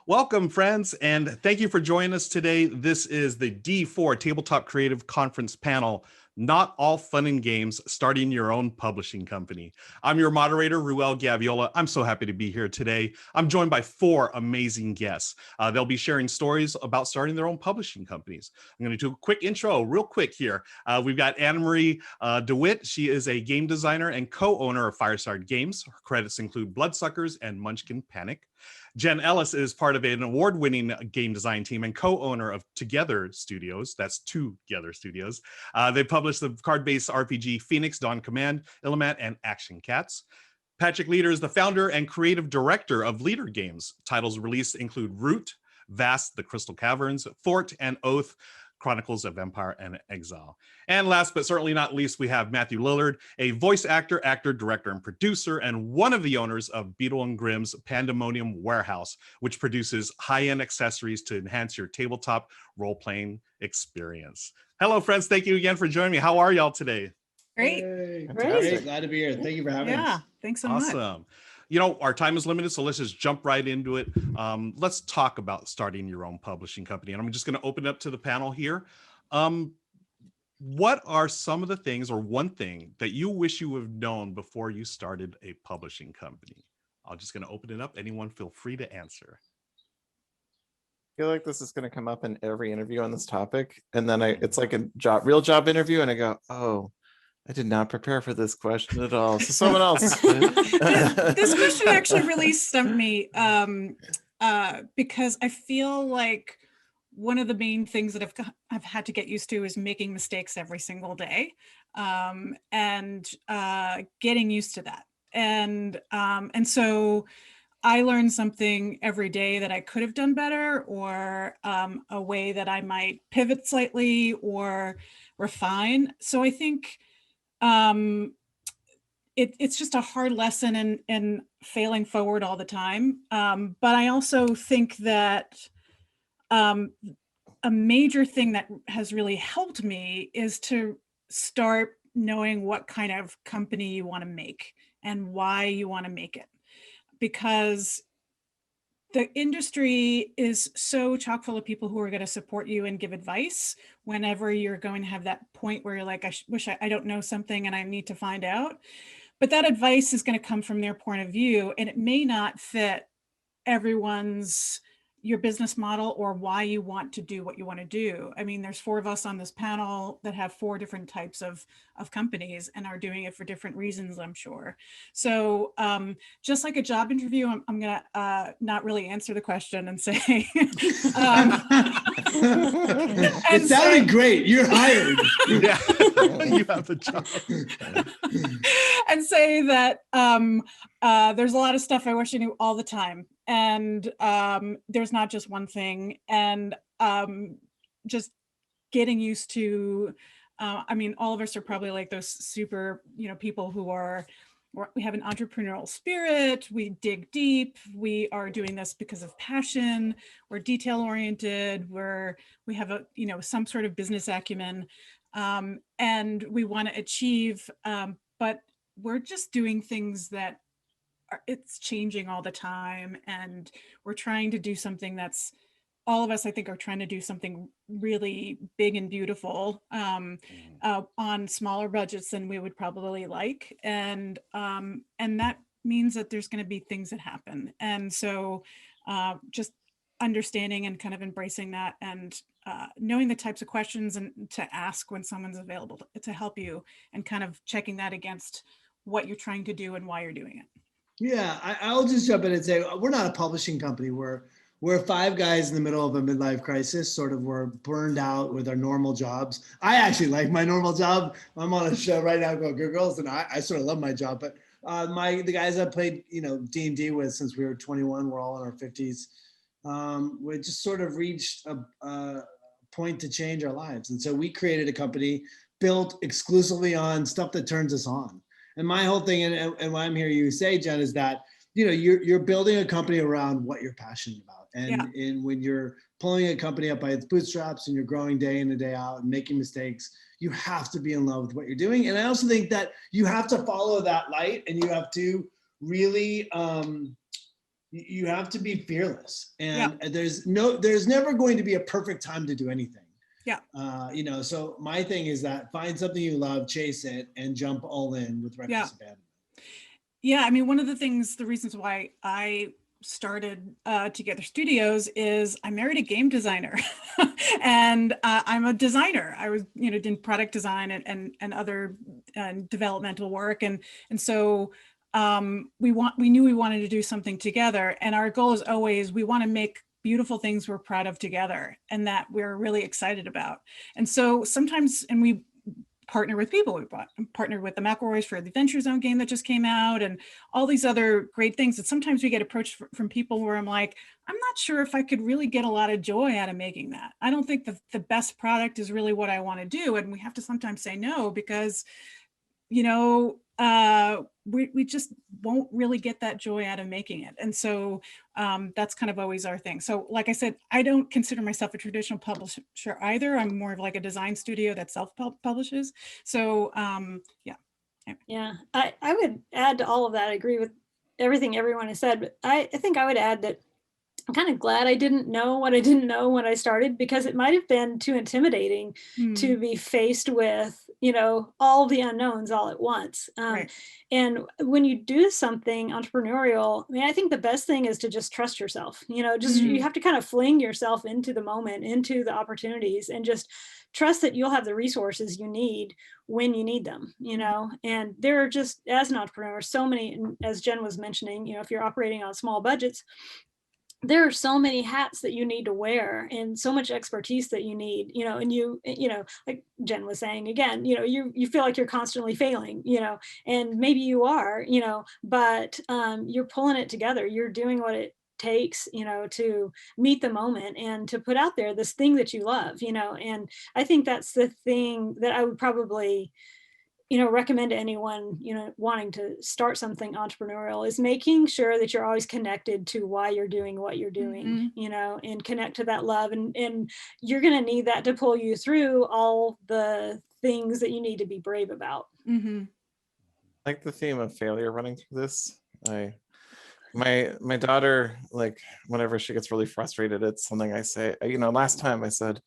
Welcome, friends, and thank you for joining us today. This is the D4 Tabletop Creative Conference panel, Not All Fun and Games, Starting Your Own Publishing Company. I'm your moderator, Ruel Gaviola. I'm so happy to be here today. I'm joined by four amazing guests. They'll be sharing stories about starting their own publishing companies. I'm going to do a quick intro real quick here. We've got Anne-Marie DeWitt. She is a game designer and co-owner of Fireside Games. Her credits include Bloodsuckers and Munchkin Panic. Jenn Ellis is part of an award-winning game design team and co-owner of Twogether Studios. That's Twogether Studios. They publish the card-based RPG Phoenix, Dawn Command, Illimat, and Action Cats. Patrick Leader is the founder and creative director of Leader Games. Titles released include Root, Vast, The Crystal Caverns, Fort, and Oath, Chronicles of Empire and Exile. And last but certainly not least, we have Matthew Lillard, a voice actor, director, and producer, and one of the owners of Beadle and Grimms Pandemonium Warehouse, which produces high-end accessories to enhance your tabletop role-playing experience. Hello, friends. Thank you again for joining me. How are y'all today? Great. Hey, Great. glad to be here. Thank you for having us. Yeah, thanks so much. Awesome. You know, our time is limited, so let's just jump right into it. Let's talk about starting your own publishing company. And I'm just going to open it up to the panel here. What are some of the things or one thing that you wish you would have known before you started a publishing company? I'm just going to open it up. Anyone feel free to answer. I feel like this is going to come up in every interview on this topic. And then it's like a real job interview. And I go, oh, I did not prepare for this question at all. So someone else. This question actually really stumped me because I feel like one of the main things that I've had to get used to is making mistakes every single day, and getting used to that. And so I learn something every day that I could have done better, or a way that I might pivot slightly or refine. So I think it's just a hard lesson in failing forward all the time. But I also think that a major thing that has really helped me is to start knowing what kind of company you want to make and why you want to make it. Because the industry is so chock full of people who are going to support you and give advice whenever you're going to have that point where you're like, I wish I don't know something and I need to find out. But that advice is going to come from their point of view, and it may not fit your business model or why you want to do what you want to do. I mean, there's four of us on this panel that have four different types of companies and are doing it for different reasons, I'm sure. So just like a job interview, I'm going to not really answer the question and say, it sounded great. You're hired. Yeah, you have the job. And say that there's a lot of stuff I wish I knew all the time. And there's not just one thing, and just getting used to, I mean, all of us are probably like those super, people who we have an entrepreneurial spirit, we dig deep, we are doing this because of passion, we're detail oriented, we have some sort of business acumen, and we want to achieve, but we're just doing things that it's changing all the time, and we're trying to do something that's, all of us I think are trying to do something really big and beautiful on smaller budgets than we would probably like, and that means that there's going to be things that happen. And so just understanding and kind of embracing that, and knowing the types of questions and to ask when someone's available to help you, and kind of checking that against what you're trying to do and why you're doing it. Yeah, I'll just jump in and say, we're not a publishing company. We're five guys in the middle of a midlife crisis, sort of, we're burned out with our normal jobs. I actually like my normal job. I'm on a show right now called Good Girls, and I sort of love my job. But the guys I played, D&D with since we were 21, we're all in our 50s. We just sort of reached a point to change our lives. And so we created a company built exclusively on stuff that turns us on. And my whole thing, and what I'm hearing you say, Jenn, is that, you're building a company around what you're passionate about. And when you're pulling a company up by its bootstraps and you're growing day in and day out and making mistakes, you have to be in love with what you're doing. And I also think that you have to follow that light, and you have to really you have to be fearless, and there's never going to be a perfect time to do anything. You know, so my thing is that find something you love, chase it, and jump all in with reckless abandonment. Yeah, I mean, one of the reasons why I started Twogether Studios is I married a game designer, and I'm a designer. I was, you know, doing product design and other developmental work, and so we knew we wanted to do something together, and our goal is always we want to make beautiful things we're proud of together and that we're really excited about. And so sometimes, and we partner with people. We partnered with the McElroys for the Adventure Zone game that just came out, and all these other great things. And sometimes we get approached from people where I'm like, I'm not sure if I could really get a lot of joy out of making that. I don't think the best product is really what I want to do. And we have to sometimes say no, because, you know, we just won't really get that joy out of making it. And so that's kind of always our thing. So like I said, I don't consider myself a traditional publisher either. I'm more of like a design studio that self-publishes. So yeah. Yeah, I would add to all of that. I agree with everything everyone has said, but I think I would add that I'm kind of glad I didn't know what I didn't know when I started, because it might have been too intimidating to be faced with, you know, all the unknowns all at once. Right. And when you do something entrepreneurial, I mean, I think the best thing is to just trust yourself. You know, just you have to kind of fling yourself into the moment, into the opportunities, and just trust that you'll have the resources you need when you need them, you know. And there are just, as an entrepreneur, so many, as Jenn was mentioning, you know, if you're operating on small budgets, there are so many hats that you need to wear and so much expertise that you need, you know, and you know, like Jenn was saying again, you know, you feel like you're constantly failing, you know, and maybe you are, you know, but you're pulling it together. You're doing what it takes, you know, to meet the moment and to put out there this thing that you love, you know. And I think that's the thing that I would probably, you know, recommend to anyone, you know, wanting to start something entrepreneurial, is making sure that you're always connected to why you're doing what you're doing, you know, and connect to that love. And you're going to need that to pull you through all the things that you need to be brave about. Like the theme of failure running through this. My daughter, like whenever she gets really frustrated, it's something I say, you know, last time I said,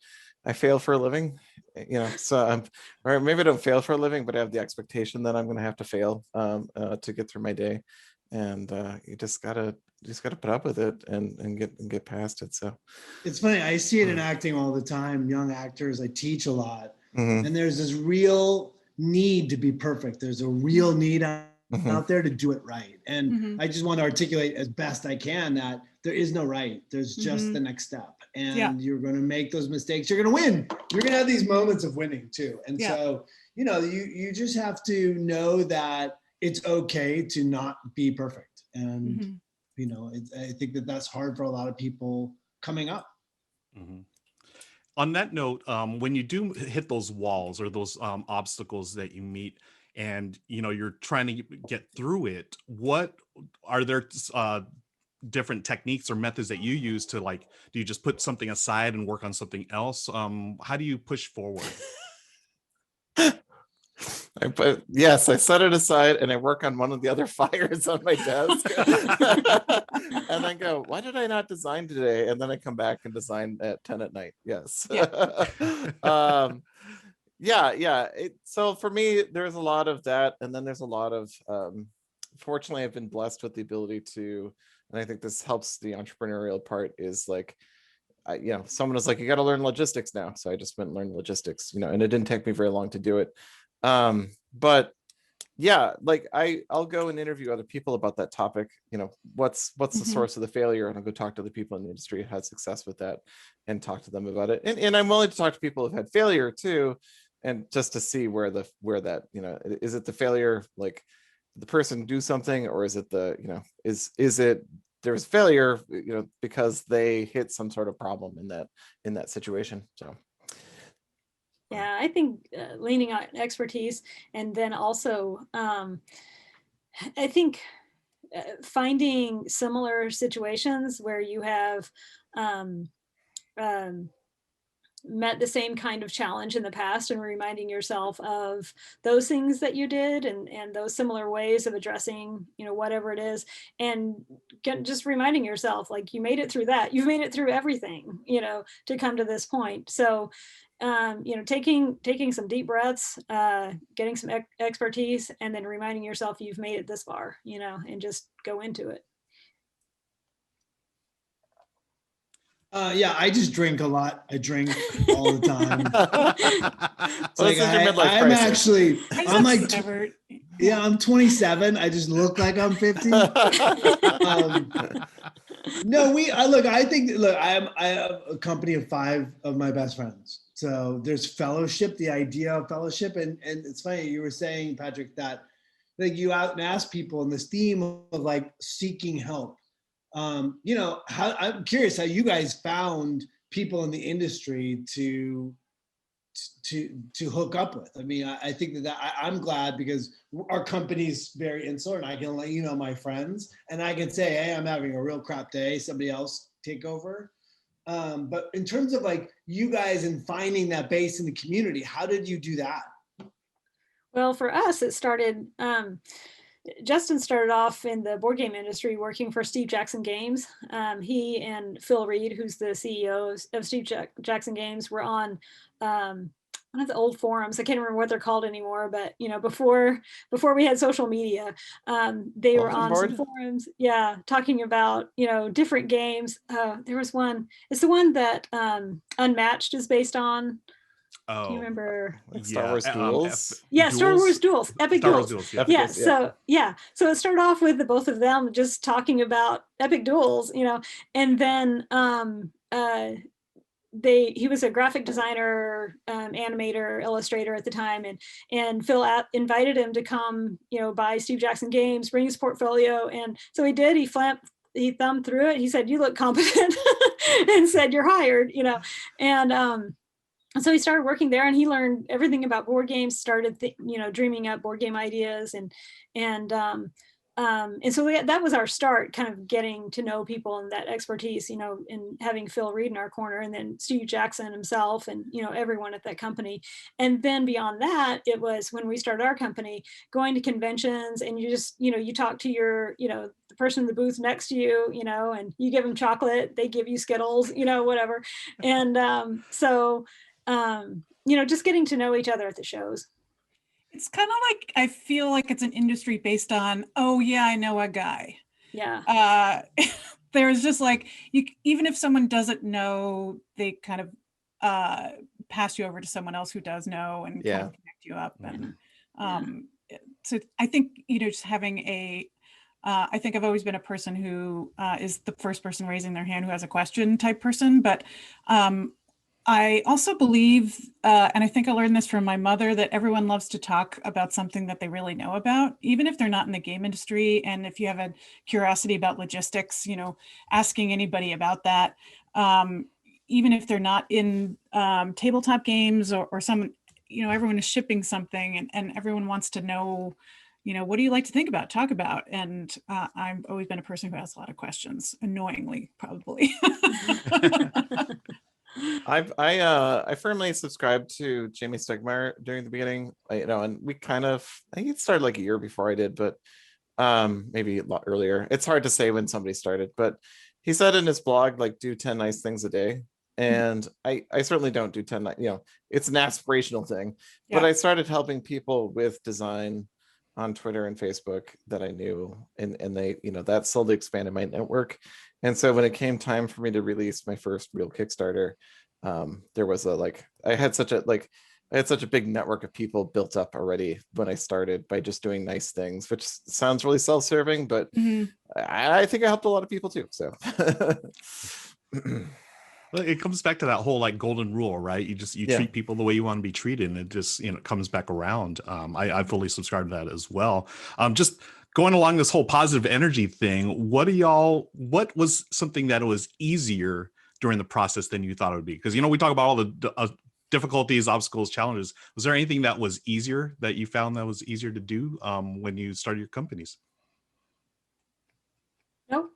I fail for a living, you know, so or maybe I don't fail for a living, but I have the expectation that I'm going to have to fail to get through my day. And you just gotta put up with it and get past it. So it's funny. I see it in acting all the time. Young actors, I teach a lot, and there's this real need to be perfect. There's a real need out there to do it right. And I just want to articulate as best I can that there is no right. There's just the next step. And you're going to make those mistakes. You're going to win. You're going to have these moments of winning too. And so, you know, you just have to know that it's okay to not be perfect. And, you know, I think that that's hard for a lot of people coming up. On that note, when you do hit those walls or those obstacles that you meet, and you know you're trying to get through it, what are there different techniques or methods that you use to, like, do you just put something aside and work on something else? How do you push forward? Yes, I set it aside and I work on one of the other fires on my desk. And I go, why did I not design today? And then I come back and design at 10 at night. Yes. So for me, there's a lot of that. And then there's a lot of, fortunately, I've been blessed with the ability to, and I think this helps the entrepreneurial part, is like, you know, someone was like, you got to learn logistics now. So I just went and learned logistics, you know, and it didn't take me very long to do it. But yeah, like I'll go and interview other people about that topic. You know, what's the source of the failure, and I'll go talk to the people in the industry who had success with that and talk to them about it. And I'm willing to talk to people who've had failure too, and just to see where that, you know, is it the failure, like the person do something, or is it the, you know, is it there's failure, you know, because they hit some sort of problem in that situation. So yeah, I think leaning on expertise, and then also I think finding similar situations where you have met the same kind of challenge in the past, and reminding yourself of those things that you did, and those similar ways of addressing, whatever it is, and just reminding yourself, like, you made it through that, you've made it through everything, to come to this point. So taking some deep breaths, getting some expertise, and then reminding yourself you've made it this far, and just go into it. Yeah, I just drink a lot. I drink all the time. I'm like, yeah, I'm 27. I just look like I'm 50. No, I have a company of 5 of my best friends. So there's fellowship, the idea of fellowship. And it's funny, you were saying, Patrick, that like you out and ask people in this theme of like seeking help. I'm curious how you guys found people in the industry to hook up with. I mean, I think that I'm glad, because our company's very insular, and I can let my friends, and I can say, hey, I'm having a real crap day, somebody else take over. But in terms of like you guys and finding that base in the community, how did you do that? Well, for us, it started, Justin started off in the board game industry working for Steve Jackson Games. He and Phil Reed, who's the CEO of Steve Jackson Games, were on one of the old forums. I can't remember what they're called anymore, but before we had social media, they were on some forums, talking about different games. There was one. It's the one that Unmatched is based on. Oh, do you remember Star Wars Duels? Star Wars Duels, Epic Duels. So it started off with the both of them just talking about Epic Duels, and then he was a graphic designer, animator, illustrator at the time, and Phil invited him to come, buy Steve Jackson Games, bring his portfolio, and so he did. He thumbed through it. He said, "You look competent," and said, "You're hired," and so he started working there, and he learned everything about board games, started dreaming up board game ideas, and so that was our start, kind of getting to know people and that expertise, and having Phil Reed in our corner, and then Steve Jackson himself, and everyone at that company. And then beyond that, it was when we started our company, going to conventions, and you just you talk to your the person in the booth next to you, and you give them chocolate, they give you Skittles, whatever, and just getting to know each other at the shows. It's kind of like, I feel like it's an industry based on, oh yeah, I know a guy. Yeah. There's just like, even if someone doesn't know, they kind of pass you over to someone else who does know, and kind of connect you up. And so I think, just having I think I've always been a person who is the first person raising their hand who has a question type person, but I also believe, and I think I learned this from my mother, that everyone loves to talk about something that they really know about, even if they're not in the game industry. And if you have a curiosity about logistics, asking anybody about that, even if they're not in tabletop games or some, everyone is shipping something, and everyone wants to know, what do you like to talk about? And I've always been a person who has a lot of questions, annoyingly, probably. I firmly subscribed to Jamie Stegmaier during the beginning, and we I think it started like a year before I did, but maybe a lot earlier. It's hard to say when somebody started, but he said in his blog, like, do 10 nice things a day. And I certainly don't do 10, it's an aspirational thing, but I started helping people with design on Twitter and Facebook that I knew, and they, that slowly expanded my network. And so when it came time for me to release my first real Kickstarter, there was I had such a big network of people built up already when I started by just doing nice things, which sounds really self-serving, but I think I helped a lot of people too. So it comes back to that whole golden rule, right? You treat people the way you want to be treated, and it just it comes back around. I fully subscribe to that as well. Just going along this whole positive energy thing, what was something that was easier during the process than you thought it would be? Because we talk about all the difficulties, obstacles, challenges. Was there anything that was easier that you found that was easier to do when you started your companies? Nope.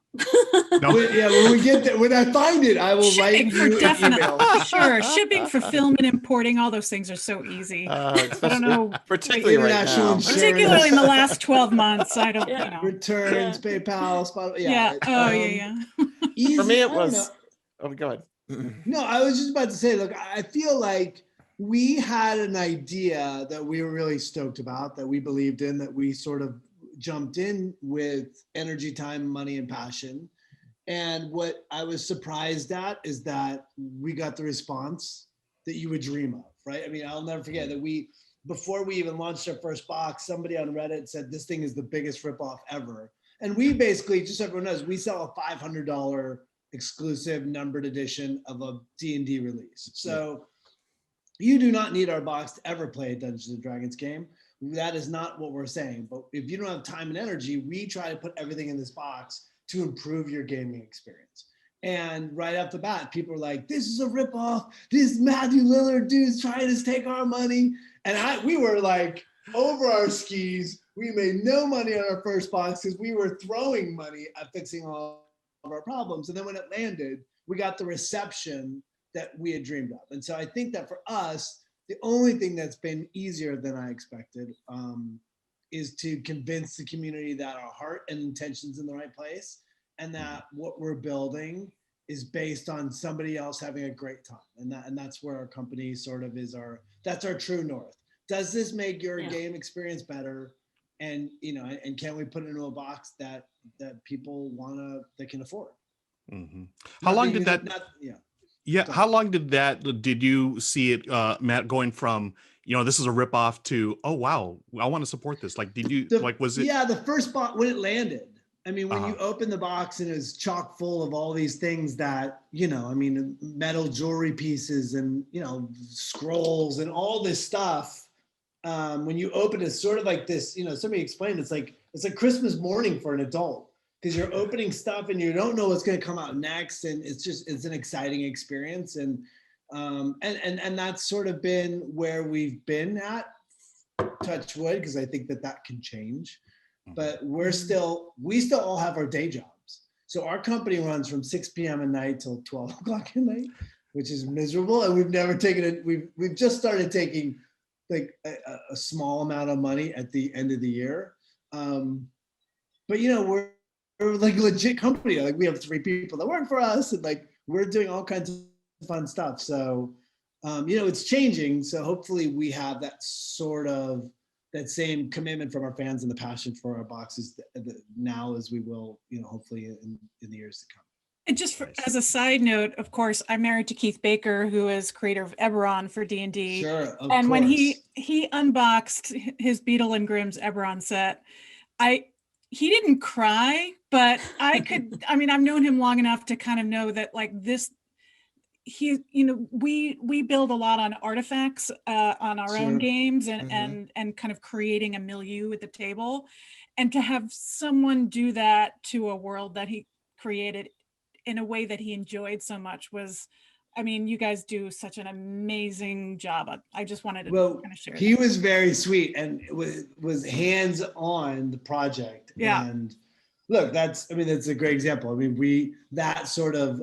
No. When we get there, when I find it, I will write Shipping for you an definite, email. for sure. Shipping, fulfillment, importing, all those things are so easy. I don't know. particularly right International now. insurance. Particularly in the last 12 months, I don't, Yeah. Returns, Yeah. PayPal, Spotify. Yeah. Oh, yeah. Easy. For me, it I don't know. was. Oh, go ahead. No, I was just about to say, look, I feel like we had an idea that we were really stoked about, that we believed in, that we sort of jumped in with energy, time, money, and passion. And what I was surprised at is that we got the response that you would dream of, right? I mean, I'll never forget that before we even launched our first box, somebody on Reddit said, this thing is the biggest ripoff ever. And we basically, just so everyone knows, we sell a $500 exclusive numbered edition of a D&D release. So you do not need our box to ever play a Dungeons and Dragons game. That is not what we're saying. But if you don't have time and energy, we try to put everything in this box to improve your gaming experience. And right off the bat, people are like, this is a ripoff. This Matthew Lillard dude is trying to take our money. And we were like over our skis. We made no money on our first box because we were throwing money at fixing all of our problems. And then when it landed, we got the reception that we had dreamed of. And so I think that for us, the only thing that's been easier than I expected is to convince the community that our heart and intention's in the right place, and that what we're building is based on somebody else having a great time. And that's where our company sort of is that's our true north. Does this make your game experience better? And, and can we put it into a box that people that can afford? Mm-hmm. How long did that? How long did you see it, Matt, going from, this is a ripoff to, oh, wow, I want to support this? Like, was it? Yeah, the first box, when it landed, I mean, when you open the box and it's chock full of all these things that, metal jewelry pieces and, scrolls and all this stuff. When you open it, it's sort of like this, somebody explained, it's like Christmas morning for an adult, because you're opening stuff and you don't know what's going to come out next. And it's an exciting experience. And that's sort of been where we've been at, touch wood, because I think that can change. But we still all have our day jobs. So our company runs from 6 p.m. at night till 12 o'clock at night, which is miserable. And we've never taken it. We've just started taking like a small amount of money at the end of the year. But we're like a legit company. Like we have 3 people that work for us, and like we're doing all kinds of fun stuff. So it's changing. So hopefully we have that same commitment from our fans and the passion for our boxes now as we will, hopefully in the years to come. And just as a side note, of course, I'm married to Keith Baker, who is creator of Eberron for D&D. Sure, of course. And when he unboxed his Beadle and Grimms Eberron set, he didn't cry, but I've known him long enough to kind of know that like this, we build a lot on artifacts on our own games and kind of creating a milieu at the table, and to have someone do that to a world that he created in a way that he enjoyed so much was, you guys do such an amazing job. I just wanted to kind of share. He was very sweet and was hands on the project. Yeah. And look, that's a great example. That sort of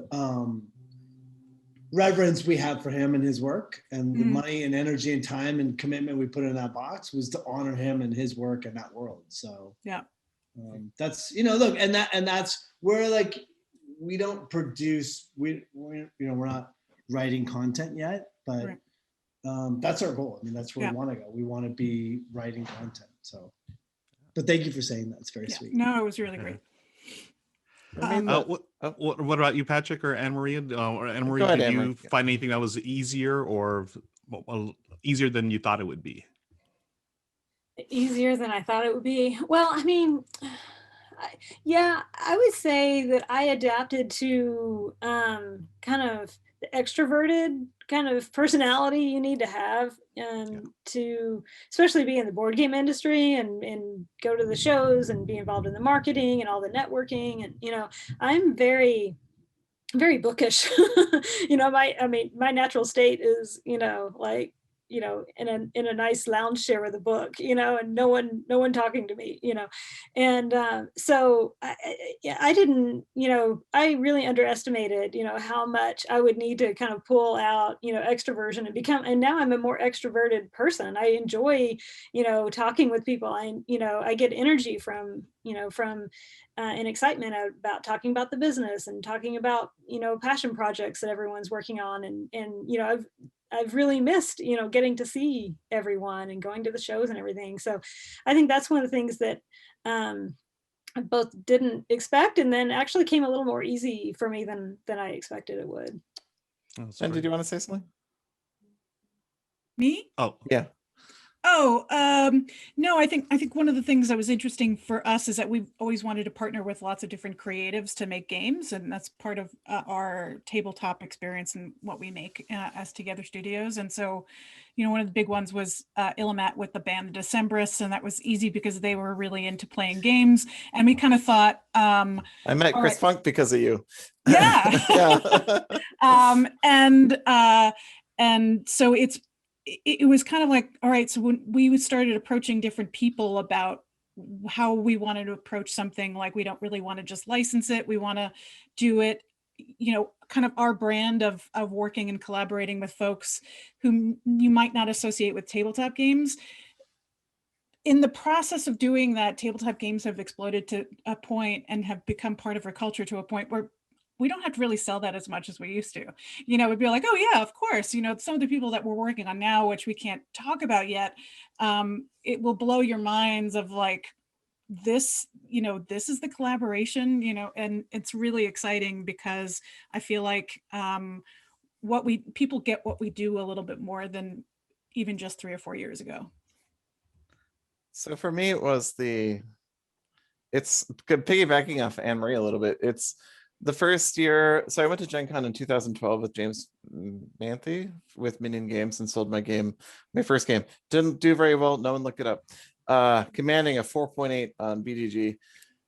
reverence we have for him and his work, and the money and energy and time and commitment we put in that box was to honor him and his work in that world. So that's look, and that's where like we don't produce, we're not writing content yet, but that's our goal. That's where we want to go. We want to be writing content. So, but thank you for saying that. It's very sweet. No, it was really great. What about you, Patrick or Anne-Marie? Did you find anything that was easier or easier than you thought it would be? Easier than I thought it would be. Well, I would say that I adapted to kind of the extroverted kind of personality you need to have to especially be in the board game industry and go to the shows and be involved in the marketing and all the networking. And I'm very, very bookish. My natural state is like in a nice lounge chair with a book, and no one talking to me, and so I didn't, I really underestimated, how much I would need to kind of pull out, extroversion and now I'm a more extroverted person. I enjoy, talking with people. I get energy from and excitement about talking about the business and talking about, passion projects that everyone's working on. And I've really missed, getting to see everyone and going to the shows and everything. So I think that's one of the things that I both didn't expect and then actually came a little more easy for me than I expected it would. Jen, did you want to say something? Me? Oh, yeah. No, I think one of the things that was interesting for us is that we've always wanted to partner with lots of different creatives to make games, and that's part of our tabletop experience and what we make as Twogether Studios. And so, one of the big ones was Illimat with the band the Decemberists, and that was easy because they were really into playing games. And we kind of thought, I met Chris Funk because of you. Yeah. Yeah. And so it was kind of like, all right, so when we started approaching different people about how we wanted to approach something, like we don't really want to just license it. We want to do it, kind of our brand of working and collaborating with folks whom you might not associate with tabletop games. In the process of doing that, tabletop games have exploded to a point and have become part of our culture to a point where we don't have to really sell that as much as we used to. We'd be like, oh yeah, of course. Some of the people that we're working on now, which we can't talk about yet, it will blow your minds of like, this is the collaboration, and it's really exciting because I feel like people get what we do a little bit more than even just 3 or 4 years ago. So for me, it's piggybacking off Anne-Marie a little bit. It's the first year. So I went to Gen Con in 2012 with James Manthe with Minion Games and sold my first game. Didn't do very well. No one looked it up. Commanding a 4.8 on BGG.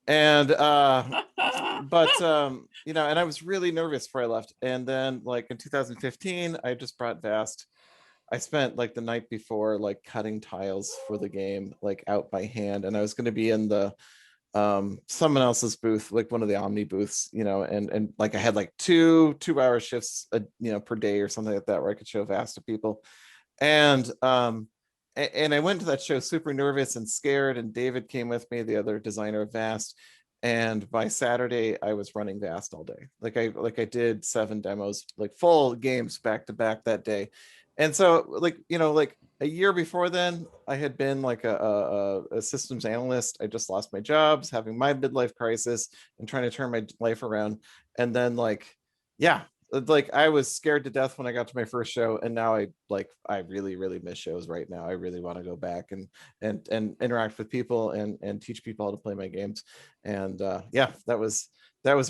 And, but, and I was really nervous before I left. And then like in 2015, I just brought Vast. I spent like the night before, like cutting tiles for the game, like out by hand. And I was going to be in the, someone else's booth, like one of the Omni booths, and like I had like two 2-hour shifts, per day or something like that, where I could show Vast to people. And I went to that show super nervous and scared, and David came with me, the other designer of Vast. And by Saturday, I was running Vast all day. Like I did 7 demos, like full games back to back that day. And so like a year before then, I had been like a systems analyst. I just lost my jobs, having my midlife crisis and trying to turn my life around. And then I was scared to death when I got to my first show. And now I really, really miss shows right now. I really want to go back and interact with people and teach people how to play my games. And that was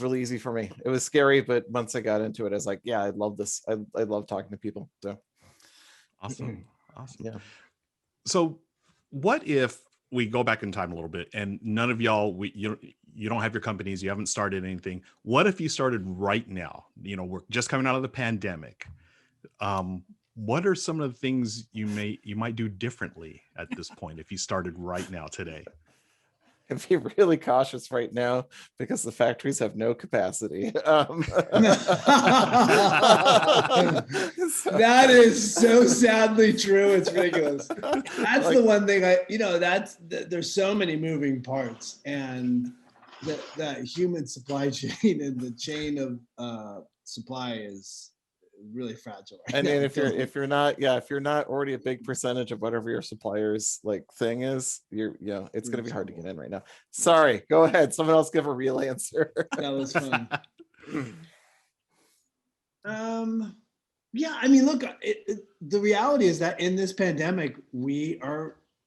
really easy for me. It was scary, but once I got into it, I was like, yeah, I love this. I love talking to people. So awesome. Yeah. So what if we go back in time a little bit and none of y'all, you don't have your companies, you haven't started anything. What if you started right now? We're just coming out of the pandemic. What are some of the things you might do differently at this point if you started right now today? I'd be really cautious right now because the factories have no capacity. That is so sadly true. It's ridiculous. That's the one thing there's so many moving parts, and the human supply chain and the chain of supply is really fragile. I mean, if you're not already a big percentage of whatever your supplier's like thing is, it's going to be hard to get in right now. Sorry, go ahead. Someone else give a real answer. That was fun. I mean, look, the reality is that in this pandemic,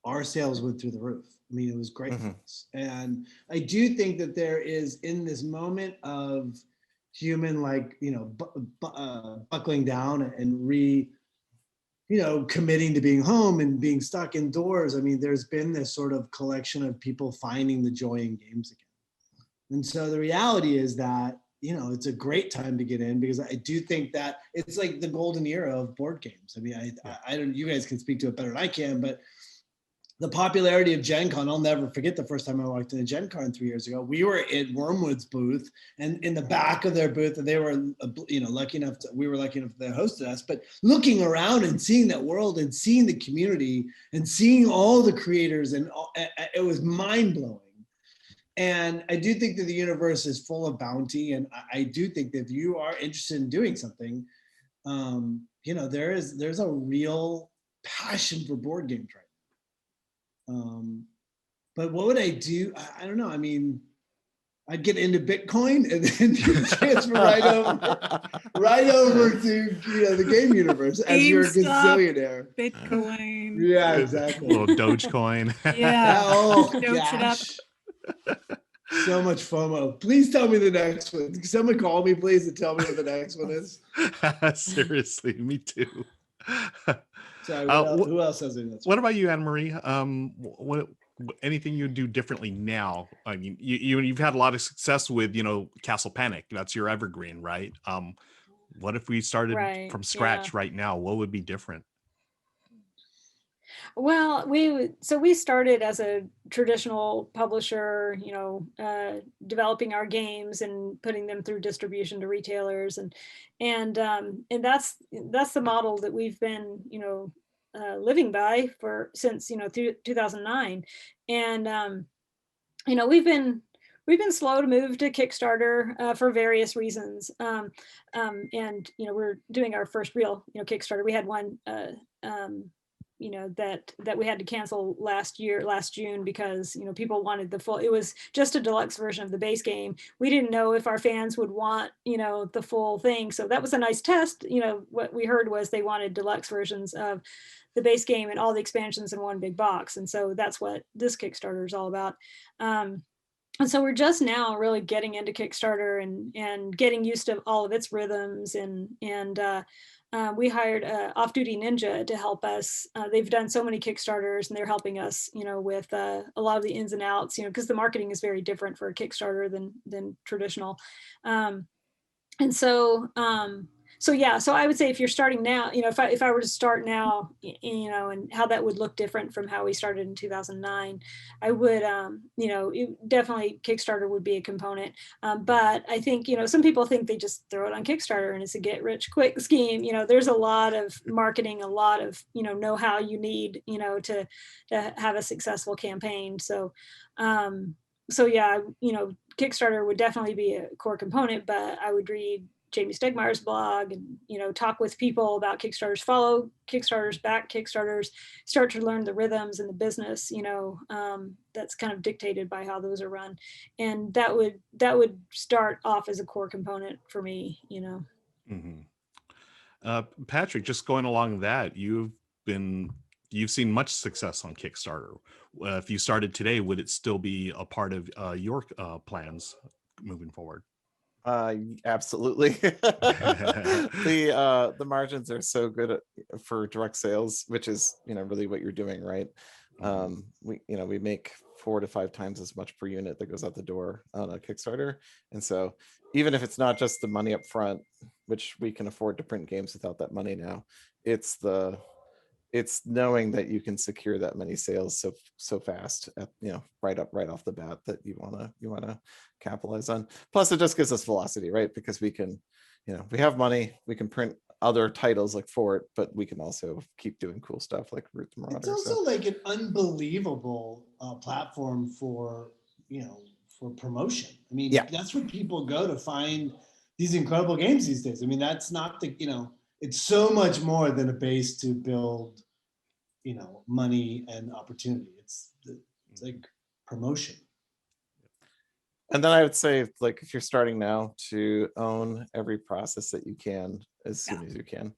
our sales went through the roof. I mean, it was great for us. And I do think that there is, in this moment of human, buckling down and committing to being home and being stuck indoors. I mean, there's been this sort of collection of people finding the joy in games again. And so the reality is that it's a great time to get in, because I do think that it's like the golden era of board games. I mean, I don't, you guys can speak to it better than I can, but the popularity of Gen Con, I'll never forget the first time I walked into Gen Con 3 years ago. We were at Wormwood's booth, and in the back of their booth, and they were, lucky enough we were lucky enough they hosted us, but looking around and seeing that world and seeing the community and seeing all the creators, and it was mind blowing. And I do think that the universe is full of bounty. And I do think that if you are interested in doing something, there's a real passion for board games right now. But what would I do? I don't know. I mean, I'd get into Bitcoin and then transfer right over to the game universe as you're a gazillionaire. Bitcoin. Yeah, exactly. A little Dogecoin. Yeah. Oh Doge it up. gosh. So much FOMO. Please tell me the next one. Can someone call me, please, and tell me what the next one is? Seriously, me too. Sorry, who else has it? What about you, Anne Marie? What anything you do differently now? I mean, you've had a lot of success with Castle Panic. That's your evergreen, right? What if we started from scratch right now? What would be different? Well, we started as a traditional publisher, developing our games and putting them through distribution to retailers, and that's the model that we've been, living by since 2009, and we've been slow to move to Kickstarter for various reasons, and we're doing our first real Kickstarter. We had one. That we had to cancel last June because people wanted the full. It was just a deluxe version of the base game. We didn't know if our fans would want the full thing, so that was a nice test. What we heard was they wanted deluxe versions of the base game and all the expansions in one big box, and so that's what this Kickstarter is all about. And so we're just now really getting into Kickstarter and getting used to all of its rhythms, and we hired Off-Duty Ninja to help us. They've done so many Kickstarters, and they're helping us, with a lot of the ins and outs, because the marketing is very different for a Kickstarter than traditional. So I would say if you're starting now, if I were to start now, and how that would look different from how we started in 2009, I would, definitely Kickstarter would be a component. But I think, some people think they just throw it on Kickstarter and it's a get rich quick scheme. There's a lot of marketing, a lot of, know-how you need, to have a successful campaign. So yeah, Kickstarter would definitely be a core component, but I would read Jamie Stegmaier's blog and, talk with people about Kickstarters, follow Kickstarters, back Kickstarters, start to learn the rhythms and the business, that's kind of dictated by how those are run. And that would start off as a core component for me, Mm-hmm. Patrick, just going along that, you've seen much success on Kickstarter. If you started today, would it still be a part of your plans moving forward? Absolutely. The margins are so good for direct sales, which is really what you're doing, right? We make 4 to 5 times as much per unit that goes out the door on a Kickstarter, and so even if it's not just the money up front, which we can afford to print games without that money now, it's knowing that you can secure that many sales so fast at, right off the bat, that you want to capitalize on. Plus it just gives us velocity, right? Because we can, we have money, we can print other titles like Fort, but we can also keep doing cool stuff like Root the Marauder. It's also like an unbelievable platform for promotion. I mean, that's where people go to find these incredible games these days. I mean, that's not it's so much more than a base to build, money and opportunity. It's like promotion. And then I would say, like, if you're starting now, to own every process that you can as soon as you can.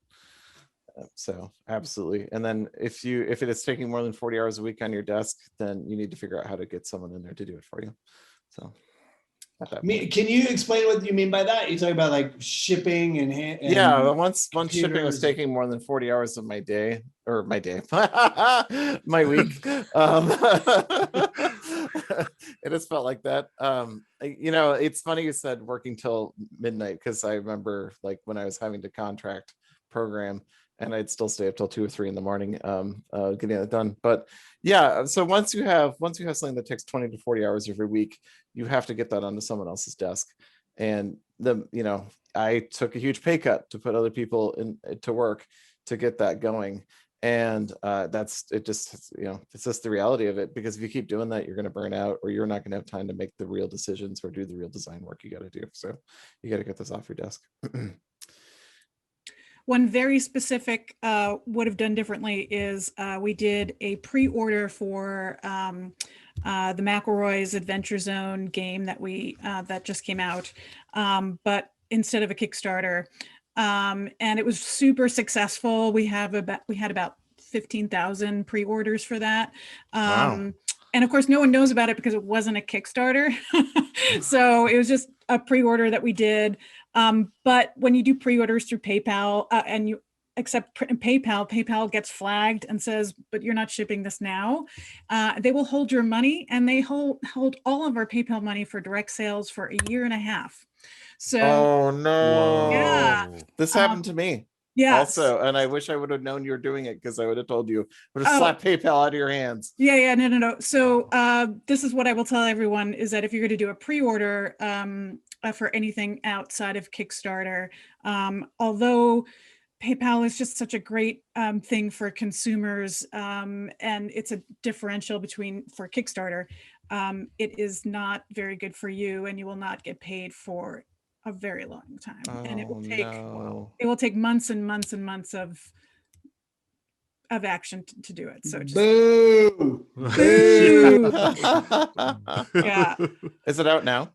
So absolutely. And then if it is taking more than 40 hours a week on your desk, then you need to figure out how to get someone in there to do it for you. So can you explain what you mean by that? You're talking about like shipping and yeah, once shipping was taking more than 40 hours of my day, my week. it has felt like that. It's funny you said working till midnight, because I remember like when I was having to contract program, and I'd still stay up till 2 or 3 in the morning getting it done. But yeah, so once you have something that takes 20 to 40 hours every week, you have to get that onto someone else's desk. And I took a huge pay cut to put other people to work to get that going. And it's just the reality of it, because if you keep doing that, you're going to burn out, or you're not going to have time to make the real decisions or do the real design work you got to do. So you got to get this off your desk. One very specific would have done differently is we did a pre-order for the McElroy's Adventure Zone game that just came out, but instead of a Kickstarter. And it was super successful. We had about 15,000 pre-orders for that. Wow. And of course, no one knows about it because it wasn't a Kickstarter. So it was just a pre-order that we did. But when you do pre-orders through PayPal and you accept PayPal gets flagged and says, but you're not shipping this now. They will hold your money, and they hold all of our PayPal money for direct sales for a year and a half. So, oh no, yeah, this happened to me. Yeah. Also, and I wish I would have known you were doing it, because I would have told you. Would have slapped PayPal out of your hands. Yeah, no. So this is what I will tell everyone, is that if you're going to do a pre-order for anything outside of Kickstarter, although PayPal is just such a great thing for consumers, and it's a differential for Kickstarter, it is not very good for you, and you will not get paid for a very long time. And it will take months and months and months of action to do it. So just boo. Yeah. Is it out now?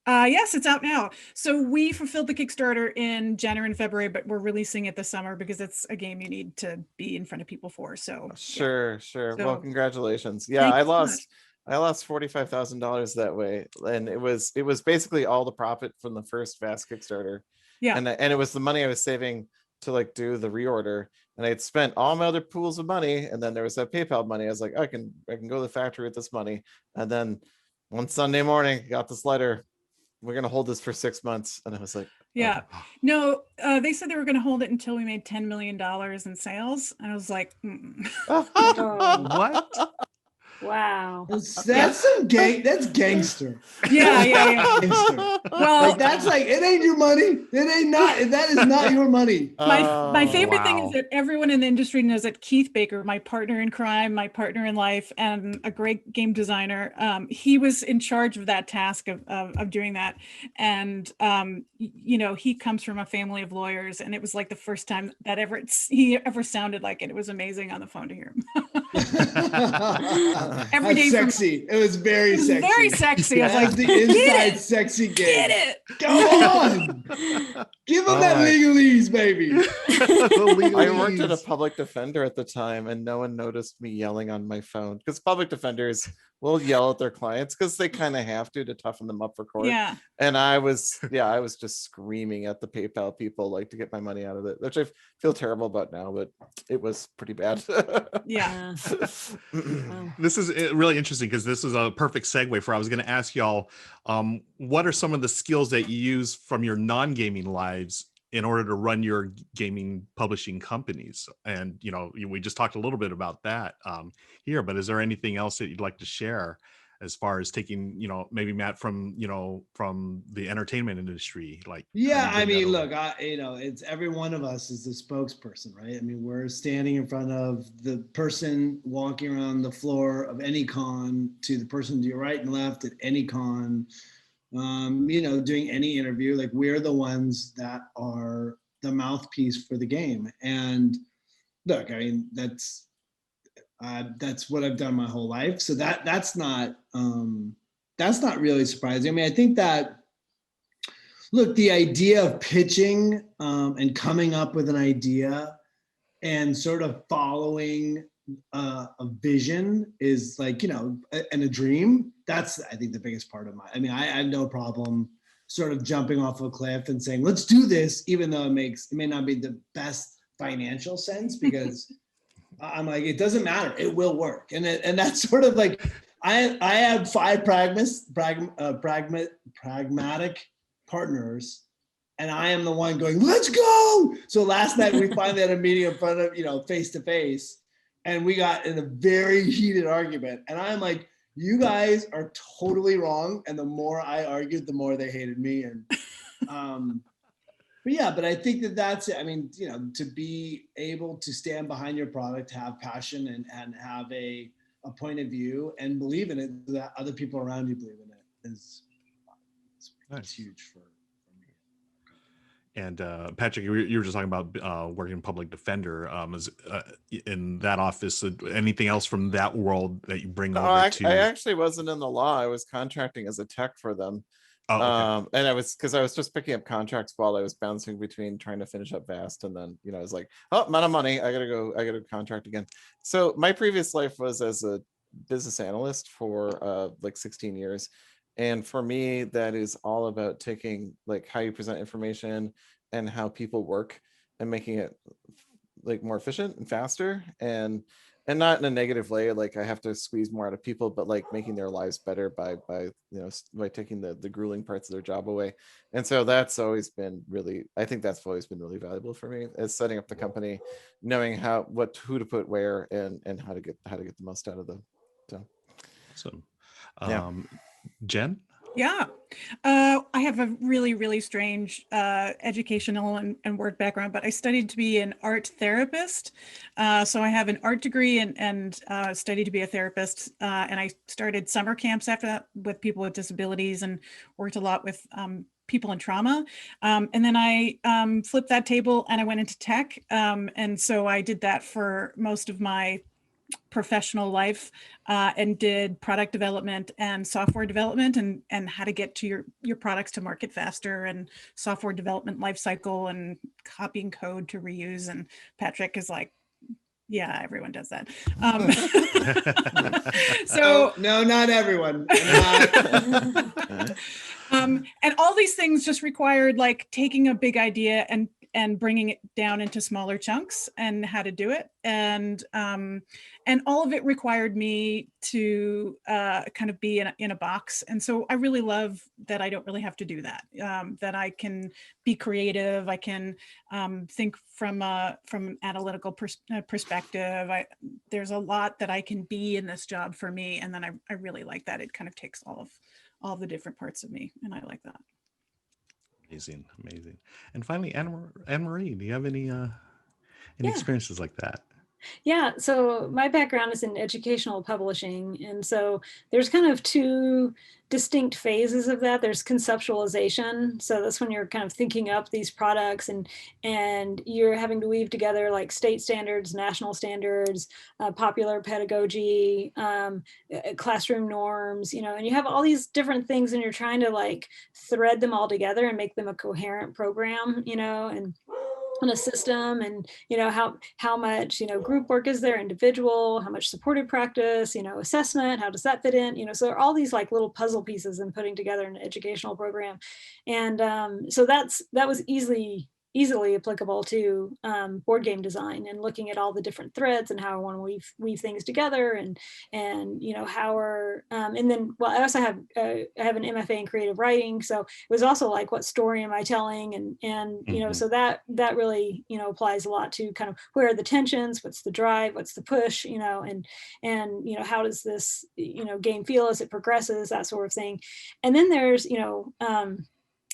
Yes, it's out now. So we fulfilled the Kickstarter in January and February, but we're releasing it this summer because it's a game you need to be in front of people for. So sure. So, well, congratulations. Yeah, I lost $45,000 that way, and it was basically all the profit from the first Vast Kickstarter. Yeah, and it was the money I was saving to like do the reorder, and I had spent all my other pools of money, and then there was that PayPal money. I was like, I can go to the factory with this money. And then one Sunday morning, I got this letter, we're going to hold this for 6 months. And I was like, yeah. No, they said they were going to hold it until we made $10 million in sales. And I was like, What? Wow. That's some that's gangster. Yeah. Gangster. Well, Like, that's like, it ain't your money. That is not your money. My favorite thing is that everyone in the industry knows that Keith Baker, my partner in crime, my partner in life, and a great game designer, he was in charge of that task of doing that. And he comes from a family of lawyers, and it was like the first time that he ever sounded like it. It was amazing on the phone to hear him. Every day. Sexy. It was very sexy. Very sexy. I was like, the inside sexy game. Get it. Go on. Give them that legalese, baby. I worked at a public defender at the time, and no one noticed me yelling on my phone, because public defenders will yell at their clients because they kind of have to toughen them up for court. Yeah. And I was just screaming at the PayPal people, like, to get my money out of it, which I feel terrible about now, but it was pretty bad. Yeah. This is really interesting, because this is a perfect segue for, I was going to ask y'all, what are some of the skills that you use from your non-gaming lives in order to run your gaming publishing companies? And, we just talked a little bit about that here, but is there anything else that you'd like to share as far as taking, maybe Matt from the entertainment industry? Like, yeah, I mean, look, it's every one of us is the spokesperson, right? I mean, we're standing in front of the person walking around the floor of any con, to the person to your right and left at any con, doing any interview. Like, we're the ones that are the mouthpiece for the game. And look, I mean, that's what I've done my whole life. So that's not really surprising. I mean, I think that, look, the idea of pitching and coming up with an idea and sort of following a vision is like, and a dream. That's, I think, the biggest part of I have no problem sort of jumping off a cliff and saying, let's do this, even though it may not be the best financial sense, because I'm like, it doesn't matter, it will work. And that's sort of like, I have 5 pragmatic partners, and I am the one going, let's go. So last night we finally had a meeting in front of, face to face, and we got in a very heated argument. And I'm like, you guys are totally wrong. And the more I argued, the more they hated me. And but I think that's it. I mean, to be able to stand behind your product, have passion and have a point of view and believe in it, so that other people around you believe in it is Nice. huge for me. And Patrick, you were just talking about working in public defender. In that office, anything else from that world that you bring over to? I actually wasn't in the law. I was contracting as a tech for them. Oh, okay. And I was just picking up contracts while I was bouncing between trying to finish up Vast, and then I was like, oh, amount of money, I gotta contract again. So my previous life was as a business analyst for like 16 years, and for me that is all about taking like how you present information and how people work and making it like more efficient and faster, and not in a negative way, like I have to squeeze more out of people, but like making their lives better by taking the grueling parts of their job away. And so that's always been really, I think that's always been really valuable for me, is setting up the company, knowing who to put where, and how to get the most out of them. So awesome. Jenn? Yeah. I have a really, really strange educational and work background, but I studied to be an art therapist. So I have an art degree and studied to be a therapist. And I started summer camps after that with people with disabilities and worked a lot with people in trauma. And then I flipped that table and I went into tech. And so I did that for most of my professional life and did product development and software development and how to get to your products to market faster and software development lifecycle and copying code to reuse. And Patrick is like, yeah, everyone does that. So no, not everyone. And all these things just required like taking a big idea and bringing it down into smaller chunks and how to do it. And all of it required me to kind of be in a box. And so I really love that I don't really have to do that, that I can be creative. I can think from an analytical perspective. There's a lot that I can be in this job for me. And then I really like that. It kind of takes all the different parts of me. And I like that. Amazing. And finally, Anne-Marie, do you have any experiences like that? Yeah, so my background is in educational publishing. And so there's kind of 2 distinct phases of that. There's conceptualization. So that's when you're kind of thinking up these products and you're having to weave together like state standards, national standards, popular pedagogy, classroom norms, and you have all these different things and you're trying to like thread them all together and make them a coherent program, and a system, and how much group work is there, individual, how much supported practice, assessment, how does that fit in, so there are all these like little puzzle pieces in putting together an educational program. And so that was easily applicable to board game design and looking at all the different threads and how I want to weave things together and how we're and then I also have I have an MFA in creative writing, so it was also like, what story am I telling, and so that really applies a lot to kind of where are the tensions, what's the drive, what's the push, and how does this game feel as it progresses, that sort of thing. And then there's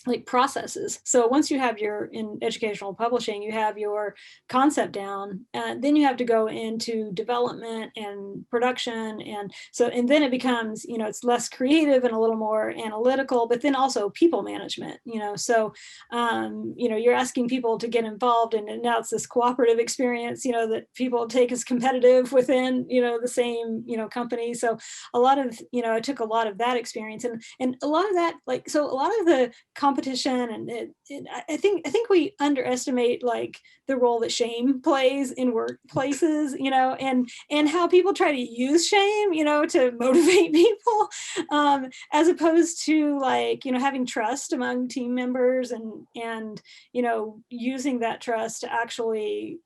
like processes. So once you have in educational publishing, you have your concept down, then you have to go into development and production. And then it becomes, it's less creative and a little more analytical, but then also people management, so, you're asking people to get involved, and now it's this cooperative experience, that people take as competitive within, the same, company. So a lot of, I took a lot of that experience and a lot of that, like, so a lot of the competition, and I think we underestimate like the role that shame plays in workplaces, you know, and how people try to use shame, you know, to motivate people, as opposed to like, you know, having trust among team members and you know, using that trust to actually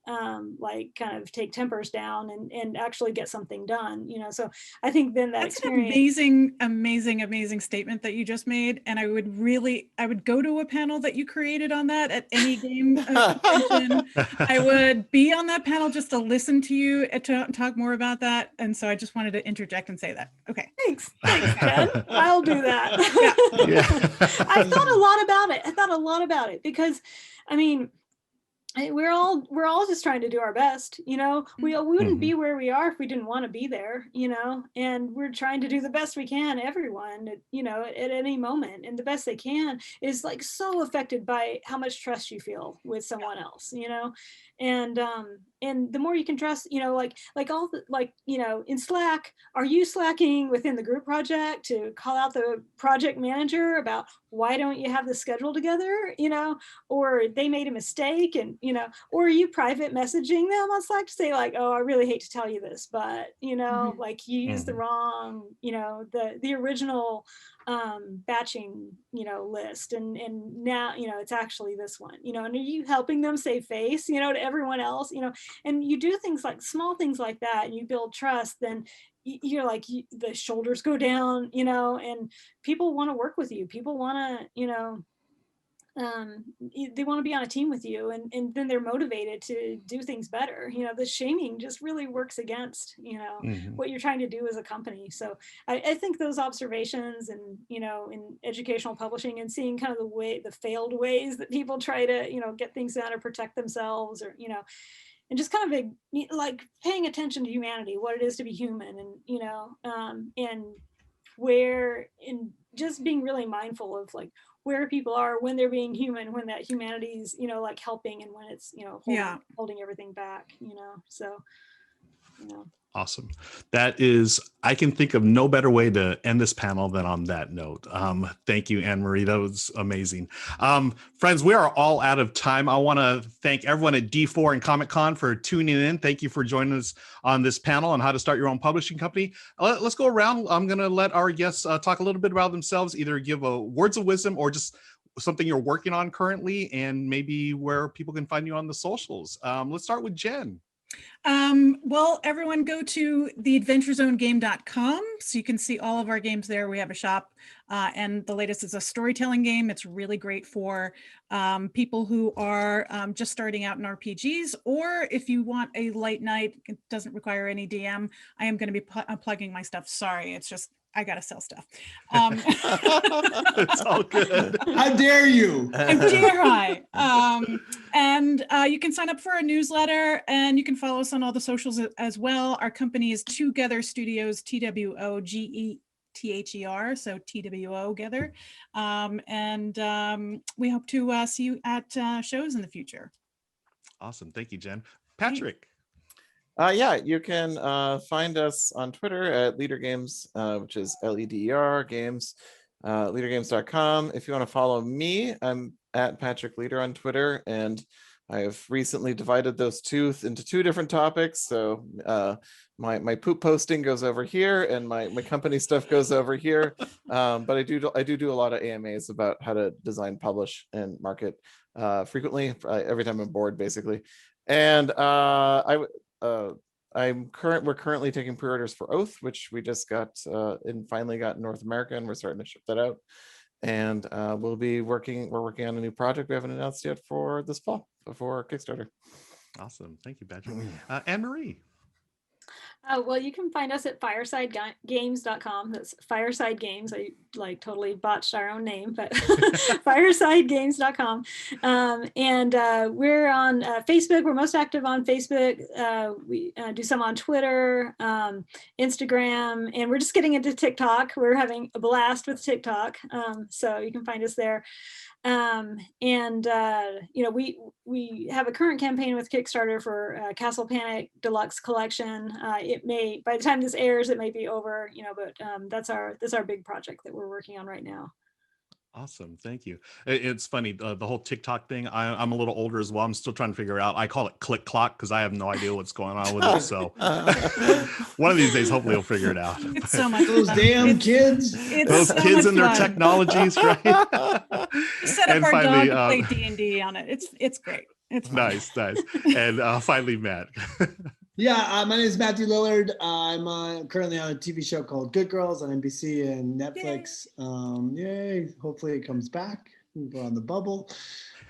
like kind of take tempers down and actually get something done, you know. So I think then that That's experience. an amazing statement that you just made. And I would go to a panel that you created on that at any game convention. I would be on that panel just to listen to you to talk more about that. And so I just wanted to interject and say that. Okay. Thanks, Jen. I'll do that. Yeah. I thought a lot about it because, I mean, we're all just trying to do our best, you know. We wouldn't be where we are if we didn't want to be there, you know. And we're trying to do the best we can, everyone, you know, at any moment. And the best they can is like so affected by how much trust you feel with someone else, you know. And the more you can trust, you know, like you know, in Slack, are you slacking within the group project to call out the project manager about why don't you have the schedule together, you know, or they made a mistake, and you know, or are you private messaging them on Slack to say like, oh, I really hate to tell you this, but you know, like you used the wrong, you know, the original batching, you know, list, and now, you know, it's actually this one, you know. And are you helping them save face, you know, to everyone else, you know? And you do things like small things like that, and you build trust, then you're like, the shoulders go down, you know, and people want to work with you. People want to, you know, they want to be on a team with you, and then they're motivated to do things better. You know, the shaming just really works against, you know, what you're trying to do as a company. So I think those observations, and you know, in educational publishing, and seeing kind of the failed ways that people try to, you know, get things done or protect themselves, or you know, and just kind of like paying attention to humanity, what it is to be human, and you know, and where, in just being really mindful of like where people are when they're being human, when that humanity's, you know, like helping, and when it's, you know, holding everything back, you know. So, you know. Awesome. That is, I can think of no better way to end this panel than on that note. Thank you, Anne-Marie. That was amazing. Friends, we are all out of time. I want to thank everyone at D4 and Comic-Con for tuning in. Thank you for joining us on this panel on how to start your own publishing company. Let's go around. I'm going to let our guests talk a little bit about themselves, either give words of wisdom or just something you're working on currently, and maybe where people can find you on the socials. Let's start with Jen. Well, everyone go to theadventurezonegame.com so you can see all of our games there. We have a shop, and the latest is a storytelling game. It's really great for people who are just starting out in RPGs, or if you want a light night, it doesn't require any DM. I am going to be plugging my stuff. Sorry, it's just I gotta sell stuff. It's all good. How dare you? How dare I? And you can sign up for our newsletter, and you can follow us on all the socials as well. Our company is Twogether Studios, TWOGETHER, so TWOgether. And we hope to see you at shows in the future. Awesome. Thank you, Jen. Patrick. Yeah, you can find us on Twitter at Leader Games, which is LEDER Games, leadergames.com. If you want to follow me, I'm at Patrick Leader on Twitter, and I have recently divided those two into two different topics. So my poop posting goes over here, and my company stuff goes over here. But I do a lot of AMAs about how to design, publish, and market frequently, every time I'm bored, basically. And we're currently taking pre-orders for Oath, which we just got and finally got in North America, and we're starting to ship that out. And we're working on a new project we haven't announced yet for this fall before Kickstarter. Awesome. Thank you, Patrick. Anne-Marie. Well, you can find us at firesidegames.com. That's Fireside Games. I like totally botched our own name, but firesidegames.com. And we're on Facebook. We're most active on Facebook. We do some on Twitter, Instagram, and we're just getting into TikTok. We're having a blast with TikTok. So you can find us there. You know, we have a current campaign with Kickstarter for Castle Panic Deluxe Collection. It may, by the time this airs, it may be over, you know, but that's our big project that we're working on right now. Awesome. Thank you. It's funny. The whole TikTok thing, I'm a little older as well. I'm still trying to figure out. I call it click clock because I have no idea what's going on with it. So one of these days, hopefully, we'll figure it out. It's so much Those fun. damn kids. It's Those so kids much and their fun. technologies, right? We set up And our finally, dog to play D&D on it. It's great. It's fun. Nice. And finally, Matt. Yeah, my name is Matthew Lillard. I'm currently on a TV show called Good Girls on NBC and Netflix. Yay. Hopefully it comes back. We're on the bubble.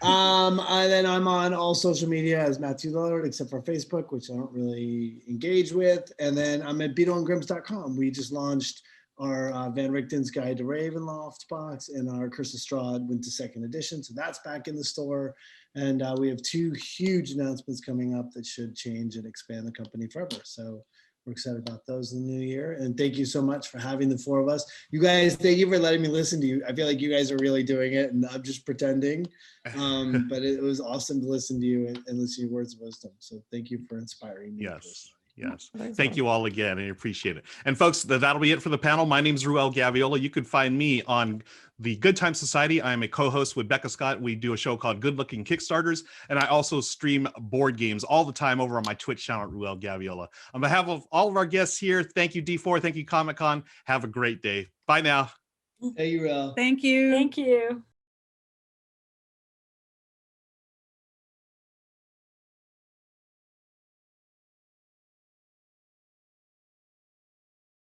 And then I'm on all social media as Matthew Lillard, except for Facebook, which I don't really engage with. And then I'm at beadleandgrimms.com. We just launched our Van Richten's Guide to Ravenloft box, and our Curse of Strahd went to second edition. So that's back in the store. And we have 2 huge announcements coming up that should change and expand the company forever. So we're excited about those in the new year. And thank you so much for having the 4 of us. You guys, thank you for letting me listen to you. I feel like you guys are really doing it and I'm just pretending. But it was awesome to listen to you and listen to your words of wisdom. So thank you for inspiring me. Yes. Thank you all again. I appreciate it. And folks, that'll be it for the panel. My name is Ruel Gaviola. You can find me on the Good Time Society. I'm a co-host with Becca Scott. We do a show called Good Looking Kickstarters. And I also stream board games all the time over on my Twitch channel at Ruel Gaviola. On behalf of all of our guests here, thank you, D4. Thank you, Comic Con. Have a great day. Bye now. Hey, Ruel. Thank you. Thank you.